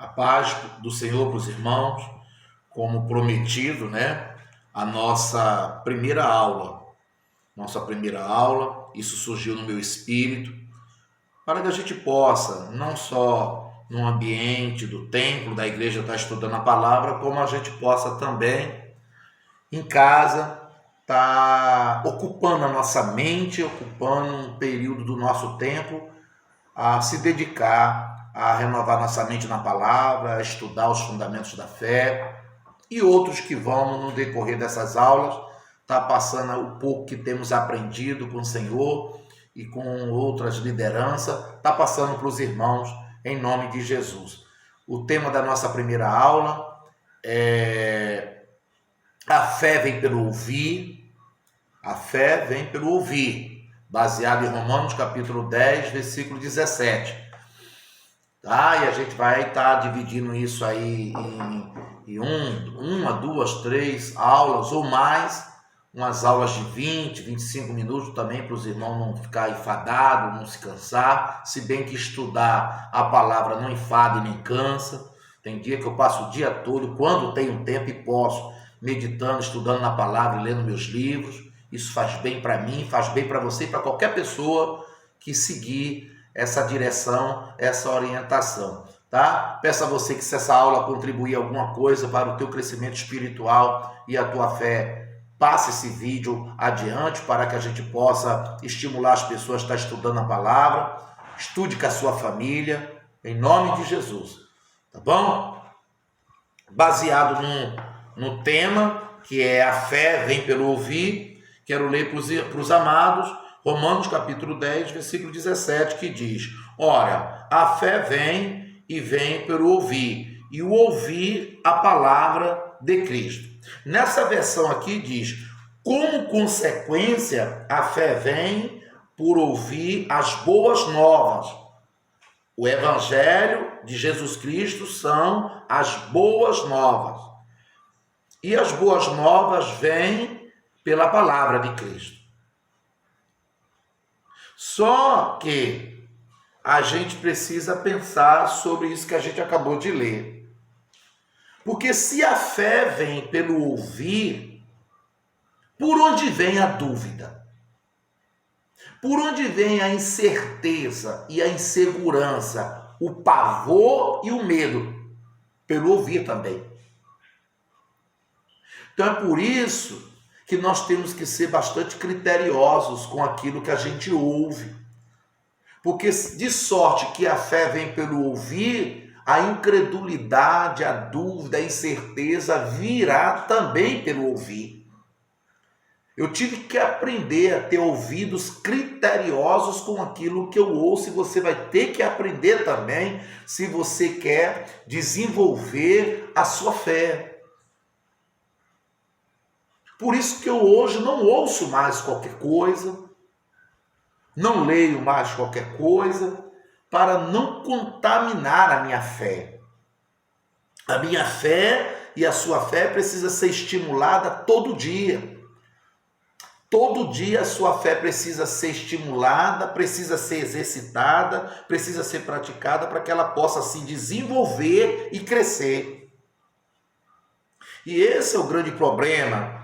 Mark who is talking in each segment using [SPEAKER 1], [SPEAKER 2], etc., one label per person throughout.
[SPEAKER 1] A paz do Senhor para os irmãos, como prometido, né? A nossa primeira aula. Isso surgiu no meu espírito, para que a gente possa, não só no ambiente do templo, da igreja, estar estudando a palavra, como a gente possa também, em casa, estar ocupando a nossa mente, ocupando um período do nosso tempo, a se dedicar a renovar nossa mente na palavra, a estudar os fundamentos da fé, e outros que vão, no decorrer dessas aulas, estar passando o pouco que temos aprendido com o Senhor e com outras lideranças, estar passando para os irmãos, em nome de Jesus. O tema da nossa primeira aula é: a fé vem pelo ouvir, a fé vem pelo ouvir, baseado em Romanos capítulo 10, versículo 17. Tá? E a gente vai estar dividindo isso aí em uma, duas, três aulas ou mais, umas aulas de 20, 25 minutos também, para os irmãos não ficar enfadados, não se cansar, se bem que estudar a palavra não enfada e nem cansa. Tem dia que eu passo o dia todo, quando tenho tempo e posso, meditando, estudando na palavra e lendo meus livros. Isso faz bem para mim, faz bem para você e para qualquer pessoa que seguir essa direção, essa orientação, tá? Peço a você que, se essa aula contribuir alguma coisa para o teu crescimento espiritual e a tua fé, passe esse vídeo adiante para que a gente possa estimular as pessoas a estar estudando a palavra. Estude com a sua família, em nome de Jesus, tá bom? Baseado no tema, que é a fé vem pelo ouvir, quero ler para os amados Romanos capítulo 10, versículo 17, que diz: ora, a fé vem e vem pelo ouvir, e o ouvir a palavra de Cristo. Nessa versão aqui diz: como consequência, a fé vem por ouvir as boas novas. O evangelho de Jesus Cristo são as boas novas. E as boas novas vêm pela palavra de Cristo. Só que a gente precisa pensar sobre isso que a gente acabou de ler. Porque se a fé vem pelo ouvir, por onde vem a dúvida? Por onde vem a incerteza e a insegurança, o pavor e o medo? Pelo ouvir também. Então é por isso que nós temos que ser bastante criteriosos com aquilo que a gente ouve. Porque de sorte que a fé vem pelo ouvir, a incredulidade, a dúvida, a incerteza virá também pelo ouvir. Eu tive que aprender a ter ouvidos criteriosos com aquilo que eu ouço, e você vai ter que aprender também se você quer desenvolver a sua fé. Por isso que eu hoje não ouço mais qualquer coisa, não leio mais qualquer coisa, para não contaminar a minha fé. A minha fé e a sua fé precisa ser estimulada todo dia. Todo dia a sua fé precisa ser estimulada, precisa ser exercitada, precisa ser praticada para que ela possa se desenvolver e crescer. E esse é o grande problema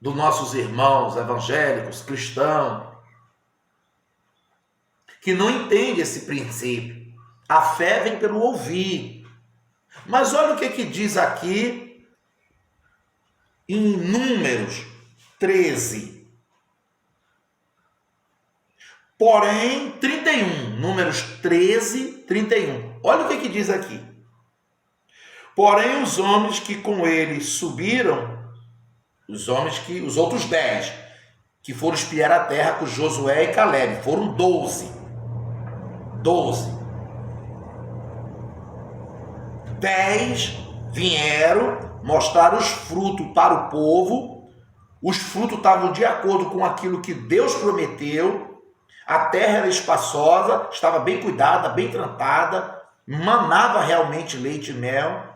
[SPEAKER 1] dos nossos irmãos evangélicos, cristãos, que não entendem esse princípio. A fé vem pelo ouvir. Mas olha o que diz aqui em Números 13. Porém, 31. Números 13, 31. Olha o que diz aqui. Porém, os homens que com ele subiram, os outros 10, que foram espiar a terra com Josué e Caleb, foram 12. 10 vieram mostrar os frutos para o povo. Os frutos estavam de acordo com aquilo que Deus prometeu. A terra era espaçosa, estava bem cuidada, bem tratada, manava realmente leite e mel.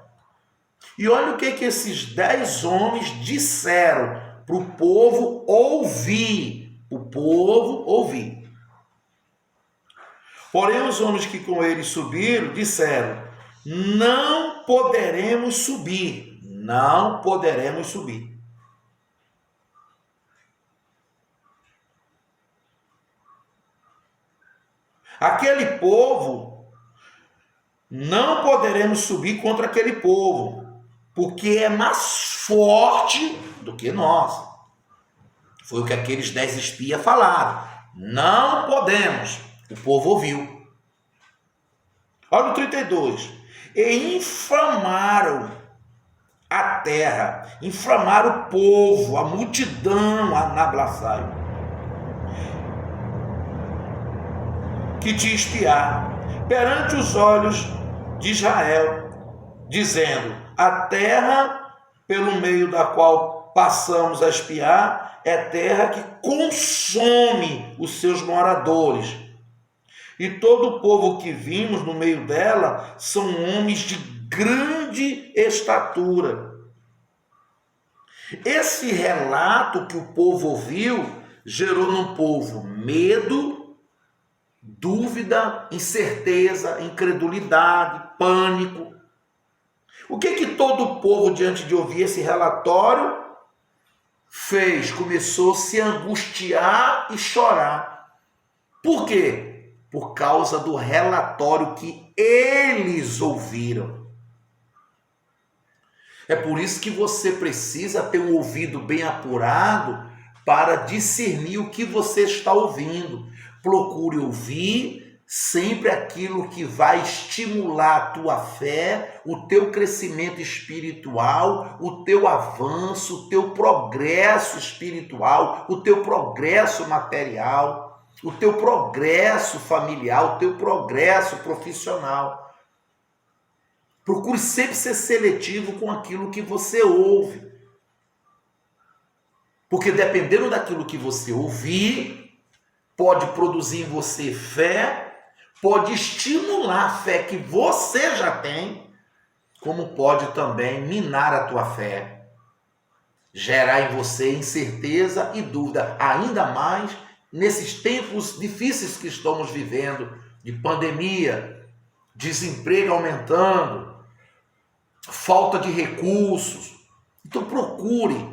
[SPEAKER 1] E olha o que esses 10 homens disseram para o povo ouvir. O povo ouvir. Porém, os homens que com ele subiram disseram: não poderemos subir, não poderemos subir. Aquele povo, não poderemos subir contra aquele povo, porque é mais forte do que nós. Foi o que aqueles 10 espias falaram. Não podemos. O povo ouviu. Olha o 32. E inflamaram a terra, inflamaram o povo, a multidão, a Nablaçai, que te espiar perante os olhos de Israel, dizendo: a terra pelo meio da qual passamos a espiar é terra que consome os seus moradores, e todo o povo que vimos no meio dela são homens de grande estatura. Esse relato que o povo ouviu gerou no povo medo, dúvida, incerteza, incredulidade, pânico. O que todo o povo, diante de ouvir esse relatório, fez? Começou a se angustiar e chorar. Por quê? Por causa do relatório que eles ouviram. É por isso que você precisa ter um ouvido bem apurado para discernir o que você está ouvindo. Procure ouvir sempre aquilo que vai estimular a tua fé, o teu crescimento espiritual, o teu avanço, o teu progresso espiritual, o teu progresso material, o teu progresso familiar, o teu progresso profissional. Procure sempre ser seletivo com aquilo que você ouve. Porque dependendo daquilo que você ouvir, pode produzir em você fé, pode estimular a fé que você já tem, como pode também minar a tua fé, gerar em você incerteza e dúvida, ainda mais nesses tempos difíceis que estamos vivendo, de pandemia, desemprego aumentando, falta de recursos. Então procure.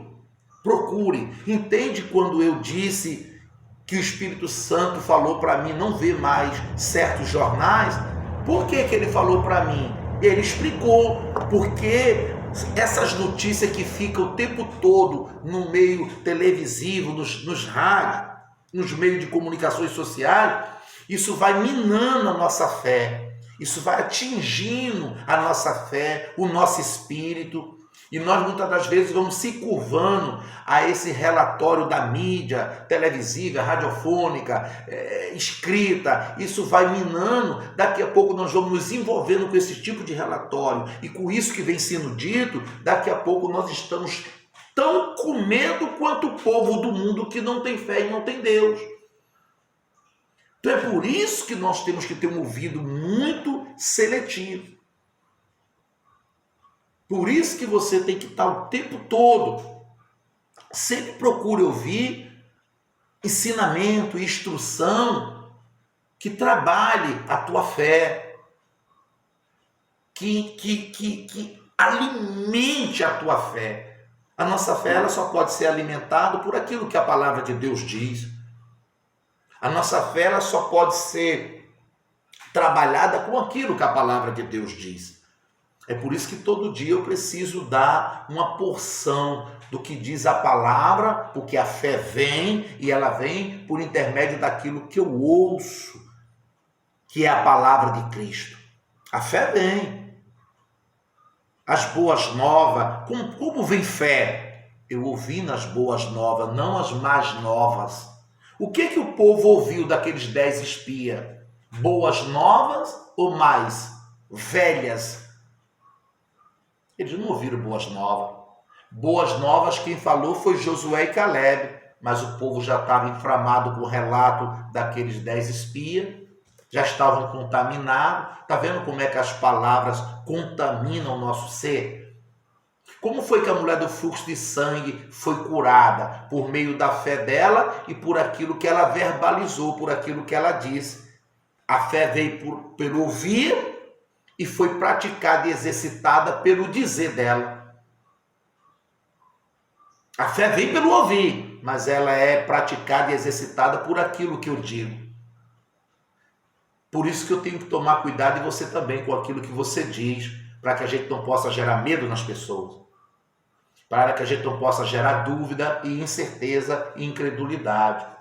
[SPEAKER 1] Entende quando eu disse que o Espírito Santo falou para mim não ver mais certos jornais? Por que ele falou para mim? Ele explicou. Porque essas notícias que ficam o tempo todo no meio televisivo, nos rádios, nos meios de comunicações sociais, isso vai minando a nossa fé. Isso vai atingindo a nossa fé, o nosso espírito. E nós muitas das vezes vamos se curvando a esse relatório da mídia televisiva, radiofônica, escrita. Isso vai minando. Daqui a pouco nós vamos nos envolvendo com esse tipo de relatório. E com isso que vem sendo dito, daqui a pouco nós estamos tão com medo quanto o povo do mundo que não tem fé e não tem Deus. Então é por isso que nós temos que ter um ouvido muito seletivo. Por isso que você tem que estar o tempo todo, sempre procure ouvir ensinamento, instrução, que trabalhe a tua fé, que alimente a tua fé. A nossa fé ela só pode ser alimentada por aquilo que a palavra de Deus diz. A nossa fé ela só pode ser trabalhada com aquilo que a palavra de Deus diz. É por isso que todo dia eu preciso dar uma porção do que diz a palavra, porque a fé vem e ela vem por intermédio daquilo que eu ouço, que é a palavra de Cristo. A fé vem. As boas novas, como vem fé? Eu ouvi nas boas novas, não as más novas. O que o povo ouviu daqueles 10 espias? Boas novas ou mais velhas? Eles não ouviram boas novas. Boas novas quem falou foi Josué e Caleb, mas o povo já estava inflamado com o relato daqueles 10 espias, já estavam contaminados. Está vendo como é que as palavras contaminam o nosso ser? Como foi que a mulher do fluxo de sangue foi curada? Por meio da fé dela e por aquilo que ela verbalizou, por aquilo que ela disse. A fé veio pelo ouvir e foi praticada e exercitada pelo dizer dela. A fé vem pelo ouvir, mas ela é praticada e exercitada por aquilo que eu digo. Por isso que eu tenho que tomar cuidado, e você também, com aquilo que você diz, para que a gente não possa gerar medo nas pessoas, para que a gente não possa gerar dúvida e incerteza e incredulidade.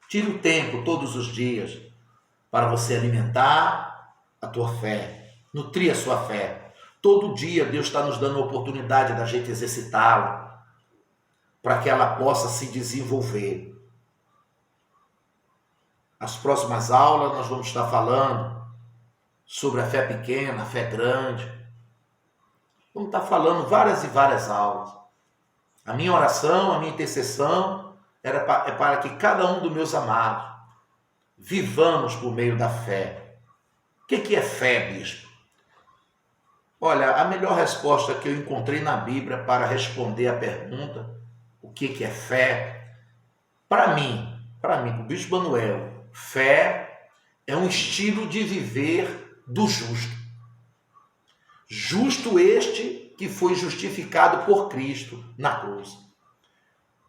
[SPEAKER 1] Tire o tempo todos os dias para você alimentar a tua fé, nutrir a sua fé. Todo dia Deus está nos dando a oportunidade da gente exercitá-la, para que ela possa se desenvolver. As próximas aulas nós vamos estar falando sobre a fé pequena, a fé grande. Vamos estar falando várias e várias aulas. A minha oração, a minha intercessão é para que cada um dos meus amados vivamos por meio da fé. O que é fé, bispo? Olha, a melhor resposta que eu encontrei na Bíblia para responder a pergunta, o que é fé? Para mim, para o bispo Manuel, fé é um estilo de viver do justo. Justo este que foi justificado por Cristo na cruz.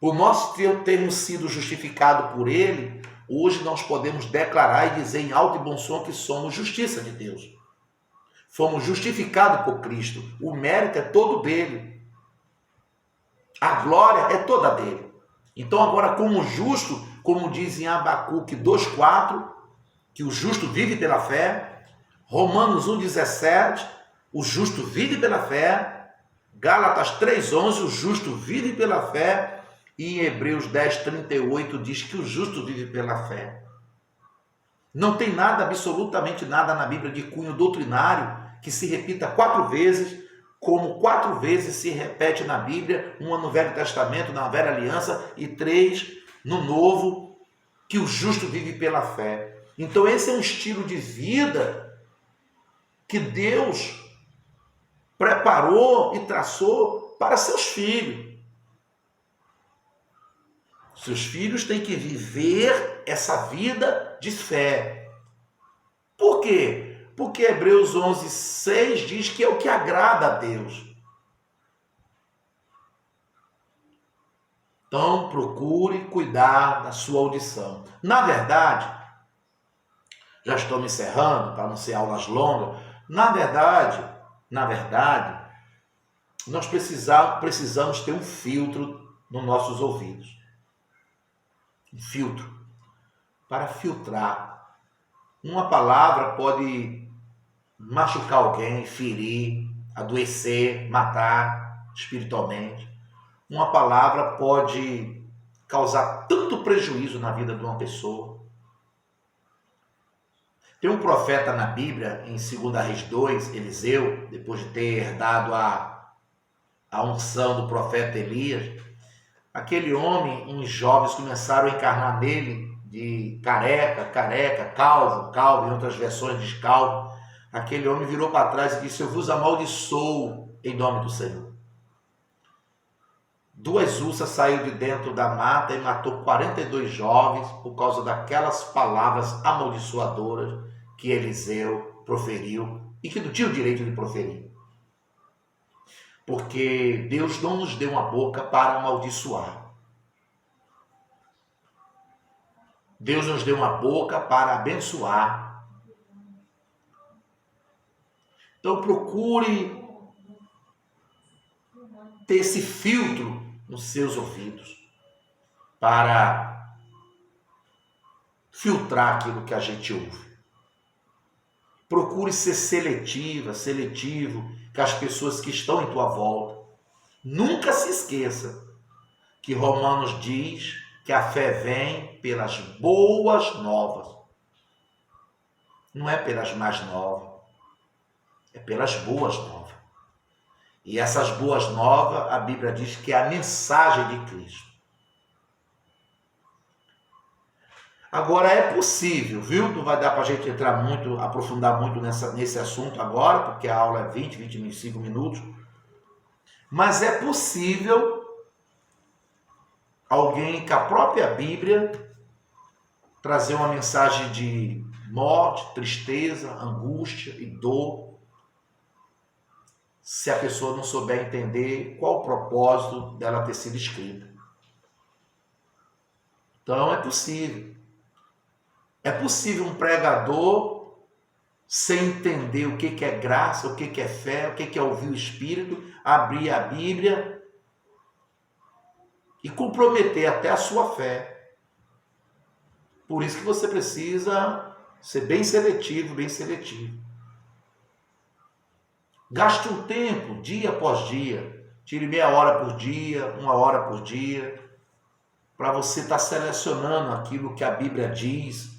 [SPEAKER 1] Por nós termos sido justificados por Ele, hoje nós podemos declarar e dizer em alto e bom som que somos justiça de Deus. Fomos justificados por Cristo. O mérito é todo dele. A glória é toda dele. Então agora, como justo, como diz em Abacuque 2,4, que o justo vive pela fé. Romanos 1,17, o justo vive pela fé. Gálatas 3,11, o justo vive pela fé. E em Hebreus 10,38 diz que o justo vive pela fé. Não tem nada, absolutamente nada na Bíblia de cunho doutrinário que se repita 4 vezes, como 4 vezes se repete na Bíblia, uma no Velho Testamento, na Velha Aliança, e 3 no Novo, que o justo vive pela fé. Então esse é um estilo de vida que Deus preparou e traçou para seus filhos. Seus filhos têm que viver essa vida de fé. Por quê? Porque Hebreus 11,6 diz que é o que agrada a Deus. Então, procure cuidar da sua audição. Na verdade, já estou me encerrando, para não ser aulas longas. Na verdade, nós precisamos ter um filtro nos nossos ouvidos. Um filtro para filtrar. Uma palavra pode machucar alguém, ferir, adoecer, matar espiritualmente. Uma palavra pode causar tanto prejuízo na vida de uma pessoa. Tem um profeta na Bíblia, em 2 Reis 2, Eliseu, depois de ter herdado a unção do profeta Elias, aquele homem, uns jovens começaram a encarnar nele de careca, calvo, em outras versões diz calvo. Aquele homem virou para trás e disse: eu vos amaldiçoo em nome do Senhor. 2 ursas saíram de dentro da mata e matou 42 jovens por causa daquelas palavras amaldiçoadoras que Eliseu proferiu e que não tinha o direito de proferir. Porque Deus não nos deu uma boca para amaldiçoar. Deus nos deu uma boca para abençoar. Então procure ter esse filtro nos seus ouvidos para filtrar aquilo que a gente ouve. Procure ser seletivo com as pessoas que estão em tua volta. Nunca se esqueça que Romanos diz que a fé vem pelas boas novas. Não é pelas mais novas, é pelas boas novas. E essas boas novas, a Bíblia diz que é a mensagem de Cristo. Agora é possível, viu? Não vai dar para a gente entrar muito, aprofundar muito nesse assunto agora, porque a aula é 25 minutos. Mas é possível alguém com a própria Bíblia trazer uma mensagem de morte, tristeza, angústia e dor, se a pessoa não souber entender qual o propósito dela ter sido escrita. Então é possível. É possível um pregador, sem entender o que é graça, o que é fé, o que é ouvir o Espírito, abrir a Bíblia e comprometer até a sua fé. Por isso que você precisa ser bem seletivo, bem seletivo. Gaste um tempo, dia após dia. Tire meia hora por dia, 1 hora por dia, para você estar selecionando aquilo que a Bíblia diz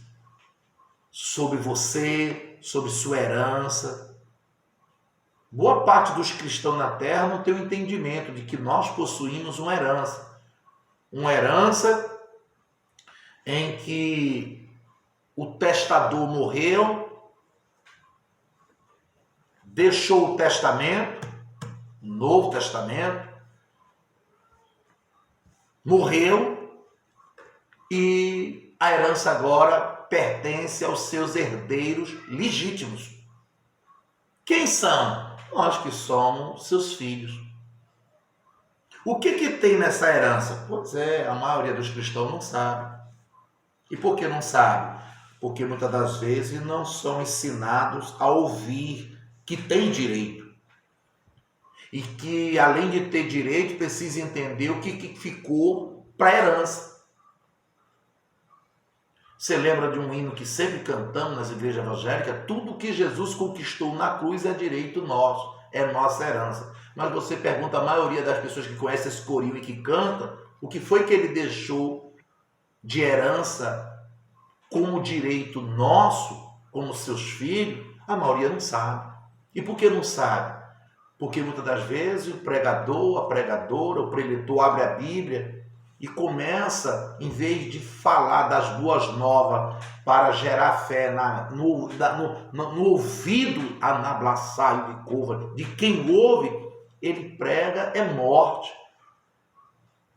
[SPEAKER 1] sobre você, sobre sua herança. Boa parte dos cristãos na Terra não tem o entendimento de que nós possuímos uma herança. Uma herança em que o testador morreu, deixou o testamento, o Novo Testamento, morreu e a herança agora pertence aos seus herdeiros legítimos. Quem são? Nós que somos seus filhos. O que tem nessa herança? Pois é, a maioria dos cristãos não sabe. E por que não sabe? Porque muitas das vezes não são ensinados a ouvir que tem direito. E que, além de ter direito, precisa entender o que ficou para a herança. Você lembra de um hino que sempre cantamos nas igrejas evangélicas? Tudo que Jesus conquistou na cruz é direito nosso, é nossa herança. Mas você pergunta a maioria das pessoas que conhecem esse corinho e que canta, o que foi que ele deixou de herança como direito nosso, como seus filhos? A maioria não sabe. E por que não sabe? Porque muitas das vezes o pregador, a pregadora, o preletor abre a Bíblia e começa, em vez de falar das boas novas para gerar fé no ouvido anablaçaio de curva de quem ouve, ele prega é morte.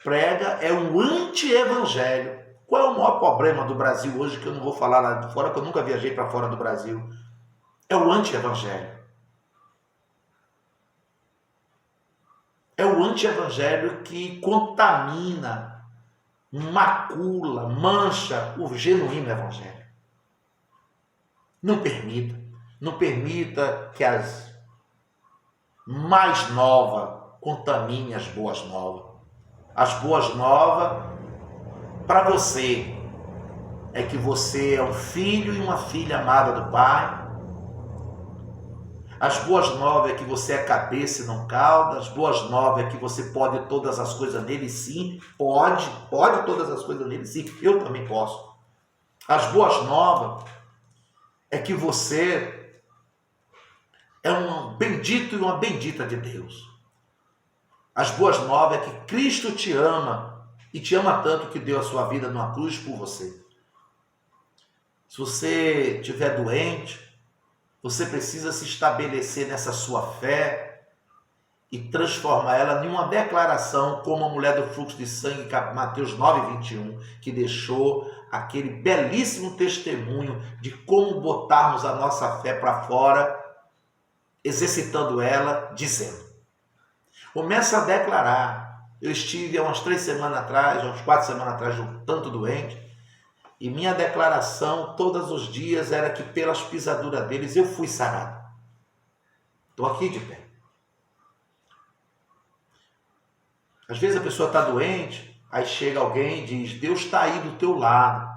[SPEAKER 1] Prega é um anti-evangelho. Qual é o maior problema do Brasil hoje, que eu não vou falar lá de fora, que eu nunca viajei para fora do Brasil? É o anti-evangelho. É o anti-evangelho que contamina, macula, mancha o genuíno evangelho. Não permita que as mais novas contaminem as boas novas. As boas novas para você é que você é um filho e uma filha amada do Pai. As boas novas é que você é cabeça e não cauda. As boas novas é que você pode todas as coisas nele, sim. Pode todas as coisas nele, sim. Eu também posso. As boas novas é que você é um bendito e uma bendita de Deus. As boas novas é que Cristo te ama e te ama tanto que deu a sua vida numa cruz por você. Se você estiver doente, você precisa se estabelecer nessa sua fé e transformar ela em uma declaração, como a mulher do fluxo de sangue, Mateus 9:21, que deixou aquele belíssimo testemunho de como botarmos a nossa fé para fora, exercitando ela, dizendo. Começa a declarar. Eu estive há umas 3 semanas atrás, umas 4 semanas atrás, tanto doente, e minha declaração todos os dias era que pelas pisaduras deles eu fui sarado. Estou aqui de pé. Às vezes a pessoa está doente, aí chega alguém e diz, Deus está aí do teu lado.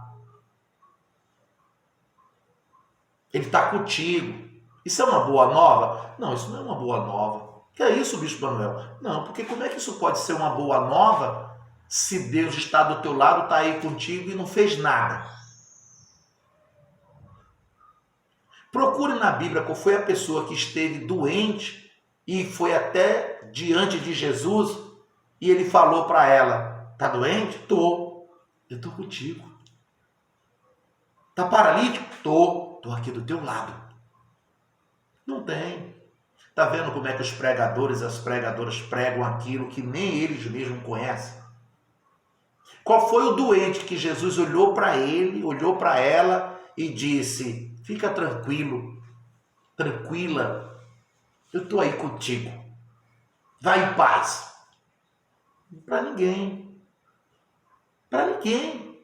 [SPEAKER 1] Ele está contigo. Isso é uma boa nova? Não, isso não é uma boa nova. Que é isso, Bispo Manuel? Não, porque como é que isso pode ser uma boa nova se Deus está do teu lado, está aí contigo e não fez nada? Procure na Bíblia qual foi a pessoa que esteve doente e foi até diante de Jesus e ele falou para ela, está doente? Tô. Eu estou contigo. Está paralítico? Tô aqui do teu lado. Não tem. Está vendo como é que os pregadores e as pregadoras pregam aquilo que nem eles mesmos conhecem? Qual foi o doente que Jesus olhou para ele, olhou para ela e disse: fica tranquilo, tranquila, eu estou aí contigo, vai em paz. Para ninguém. Para ninguém.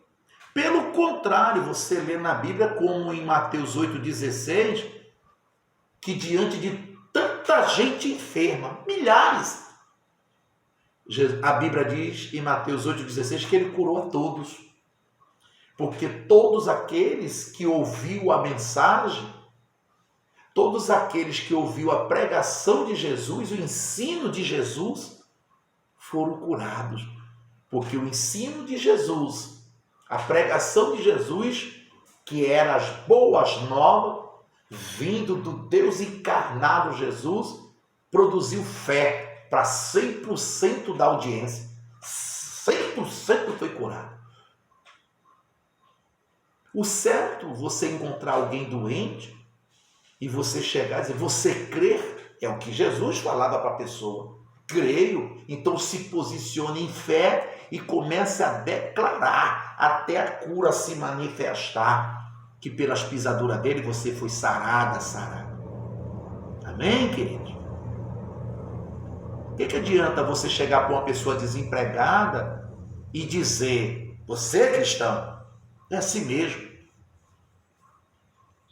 [SPEAKER 1] Pelo contrário, você lê na Bíblia, como em Mateus 8,16, que diante de tanta gente enferma, milhares, a Bíblia diz em Mateus 8,16 que ele curou a todos. Porque todos aqueles que ouviu a mensagem, todos aqueles que ouviu a pregação de Jesus, o ensino de Jesus, foram curados. Porque o ensino de Jesus, a pregação de Jesus, que era as boas novas, vindo do Deus encarnado Jesus, produziu fé para 100% da audiência. 100% foi curado. O certo, você encontrar alguém doente e você chegar e dizer, você crer, é o que Jesus falava para a pessoa. Creio, então se posicione em fé e comece a declarar até a cura se manifestar, que pelas pisaduras dele você foi sarada, sarada. Amém, querido? O que adianta você chegar para uma pessoa desempregada e dizer, você é cristão? É assim mesmo.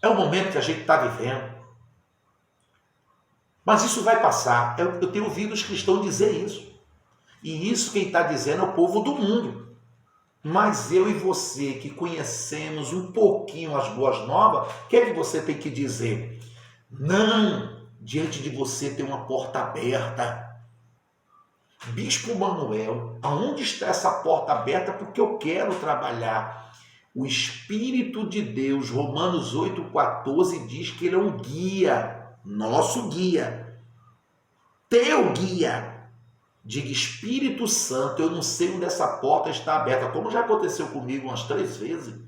[SPEAKER 1] É o momento que a gente está vivendo. Mas isso vai passar. Eu tenho ouvido os cristãos dizer isso. E isso quem está dizendo é o povo do mundo. Mas eu e você que conhecemos um pouquinho as boas novas, o que é que você tem que dizer? Não, diante de você tem uma porta aberta. Bispo Manuel, aonde está essa porta aberta? Porque eu quero trabalhar. O Espírito de Deus, Romanos 8,14, diz que ele é um guia, nosso guia, teu guia. Diga, Espírito Santo, eu não sei onde essa porta está aberta, como já aconteceu comigo umas 3 vezes.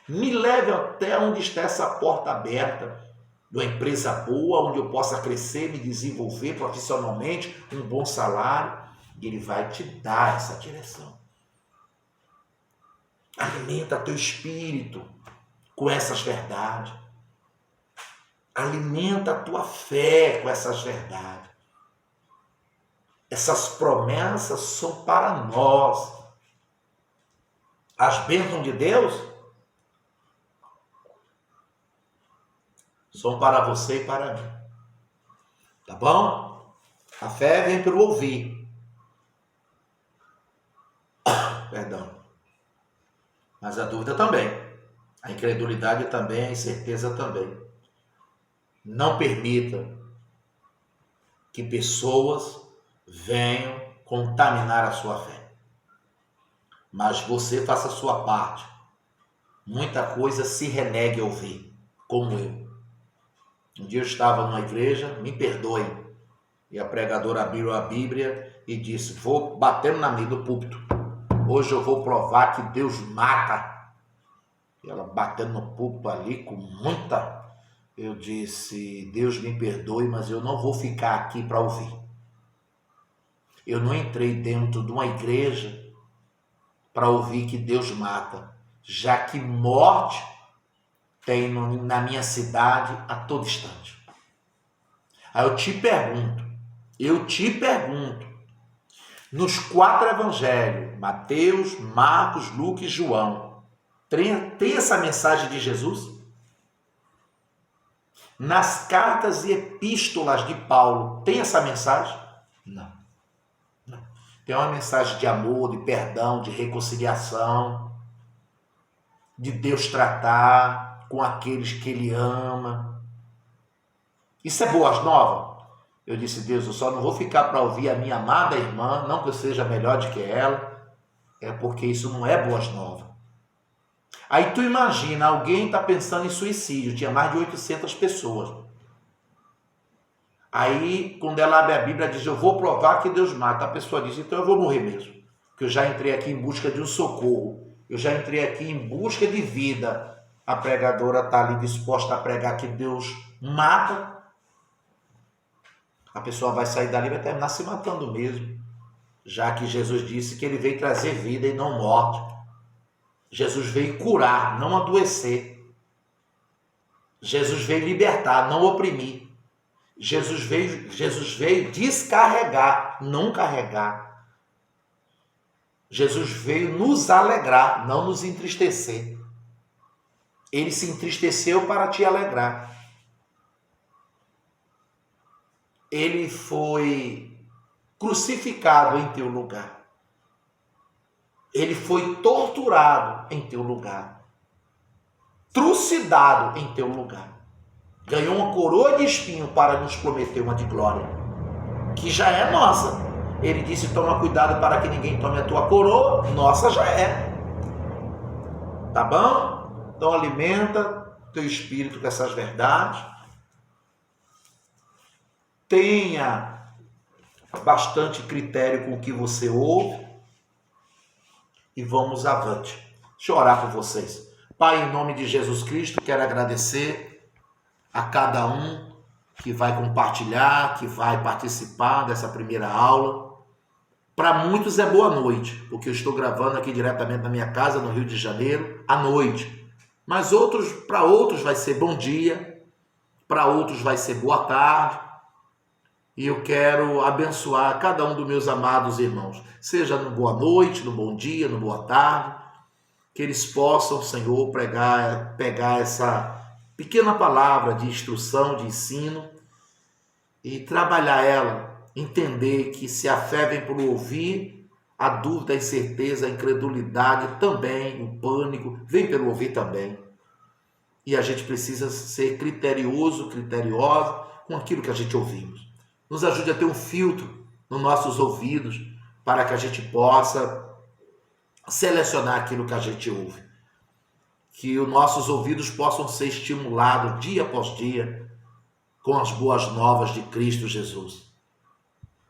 [SPEAKER 1] Me leve até onde está essa porta aberta, de uma empresa boa, onde eu possa crescer, me desenvolver profissionalmente, um bom salário, e ele vai te dar essa direção. Alimenta teu espírito com essas verdades. Alimenta a tua fé com essas verdades. Essas promessas são para nós. As bênçãos de Deus são para você e para mim. Tá bom? A fé vem pelo ouvir. Perdão. Mas a dúvida também. A incredulidade também, a incerteza também. Não permita que pessoas venham contaminar a sua fé. Mas você faça a sua parte. Muita coisa se renegue a ouvir, como eu. Um dia eu estava numa igreja, me perdoe, e a pregadora abriu a Bíblia e disse, vou batendo na mesa do púlpito. Hoje eu vou provar que Deus mata. E ela batendo no púlpito ali com muita... Eu disse, Deus me perdoe, mas eu não vou ficar aqui para ouvir. Eu não entrei dentro de uma igreja para ouvir que Deus mata, já que morte tem na minha cidade a todo instante. Aí eu te pergunto, nos 4 evangelhos, Mateus, Marcos, Lucas e João, tem essa mensagem de Jesus? Nas cartas e epístolas de Paulo, tem essa mensagem? Não. Tem uma mensagem de amor, de perdão, de reconciliação, de Deus tratar com aqueles que Ele ama. Isso é boas novas? Eu disse, Deus, eu só não vou ficar para ouvir a minha amada irmã, não que eu seja melhor do que ela, é porque isso não é boas novas. Aí tu imagina, alguém está pensando em suicídio, tinha mais de 800 pessoas. Aí, quando ela abre a Bíblia, diz, eu vou provar que Deus mata. A pessoa diz, então eu vou morrer mesmo. Porque eu já entrei aqui em busca de um socorro. Eu já entrei aqui em busca de vida. A pregadora está ali disposta a pregar que Deus mata. A pessoa vai sair dali e vai terminar se matando mesmo. já que Jesus disse que ele veio trazer vida e não morte. Jesus veio curar, não adoecer. Jesus veio libertar, não oprimir. Jesus veio descarregar, não carregar. Jesus veio nos alegrar, não nos entristecer. Ele se entristeceu para te alegrar. Ele foi crucificado em teu lugar. Ele foi torturado em teu lugar. Trucidado em teu lugar. Ganhou uma coroa de espinho para nos prometer uma de glória, que já é nossa. Ele disse, toma cuidado para que ninguém tome a tua coroa, nossa já é. Tá bom? Então alimenta teu espírito com essas verdades. Tenha bastante critério com o que você ouve. E vamos avante. Deixa eu orar por vocês. Pai, em nome de Jesus Cristo, quero agradecer a cada um que vai compartilhar, que vai participar dessa primeira aula. Para muitos é boa noite, porque eu estou gravando aqui diretamente na minha casa, no Rio de Janeiro, à noite. Mas para outros vai ser bom dia, para outros vai ser boa tarde. E eu quero abençoar cada um dos meus amados irmãos, seja no boa noite, no bom dia, no boa tarde, que eles possam, Senhor, pegar essa pequena palavra de instrução, de ensino, e trabalhar ela, entender que se a fé vem por ouvir, a dúvida, a incerteza, a incredulidade também, o pânico, vem pelo ouvir também. E a gente precisa ser criteriosa com aquilo que a gente ouvimos. Nos ajude a ter um filtro nos nossos ouvidos, para que a gente possa selecionar aquilo que a gente ouve. Que os nossos ouvidos possam ser estimulados dia após dia com as boas novas de Cristo Jesus.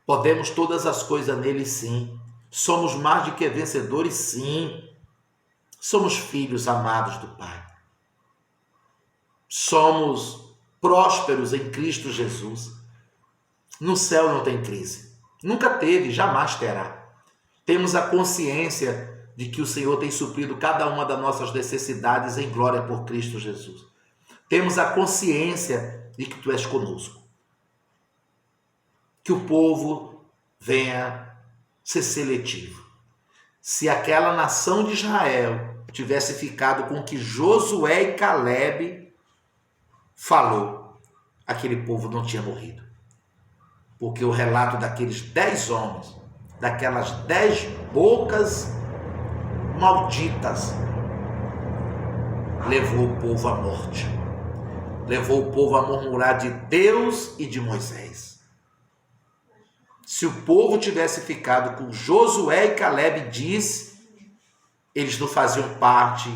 [SPEAKER 1] Podemos todas as coisas nele, sim. Somos mais do que vencedores, sim. Somos filhos amados do Pai. Somos prósperos em Cristo Jesus. No céu não tem crise. Nunca teve, jamais terá. Temos a consciência de que o Senhor tem suprido cada uma das nossas necessidades em glória por Cristo Jesus. Temos a consciência de que Tu és conosco. Que o povo venha ser seletivo. Se aquela nação de Israel tivesse ficado com o que Josué e Caleb falou, aquele povo não tinha morrido. Porque o relato daqueles 10 homens, daquelas 10 bocas malditas, levou o povo à morte. Levou o povo a murmurar de Deus e de Moisés. Se o povo tivesse ficado com Josué e Caleb disse, eles não faziam parte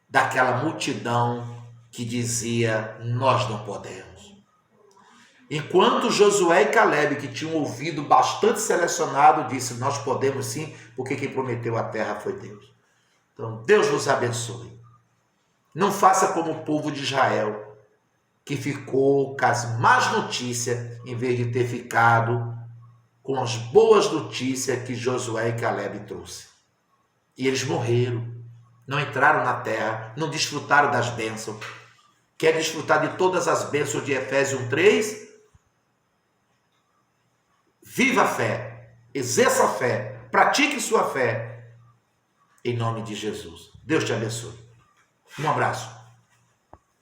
[SPEAKER 1] daquela multidão que dizia, nós não podemos. Enquanto Josué e Caleb, que tinham ouvido bastante selecionado, disse, nós podemos sim, porque quem prometeu a terra foi Deus. Então, Deus vos abençoe. Não faça como o povo de Israel, que ficou com as más notícias, em vez de ter ficado com as boas notícias que Josué e Caleb trouxe. E eles morreram, não entraram na terra, não desfrutaram das bênçãos. Quer desfrutar de todas as bênçãos de Efésios 3? Viva a fé, exerça a fé, pratique sua fé, em nome de Jesus. Deus te abençoe. Um abraço.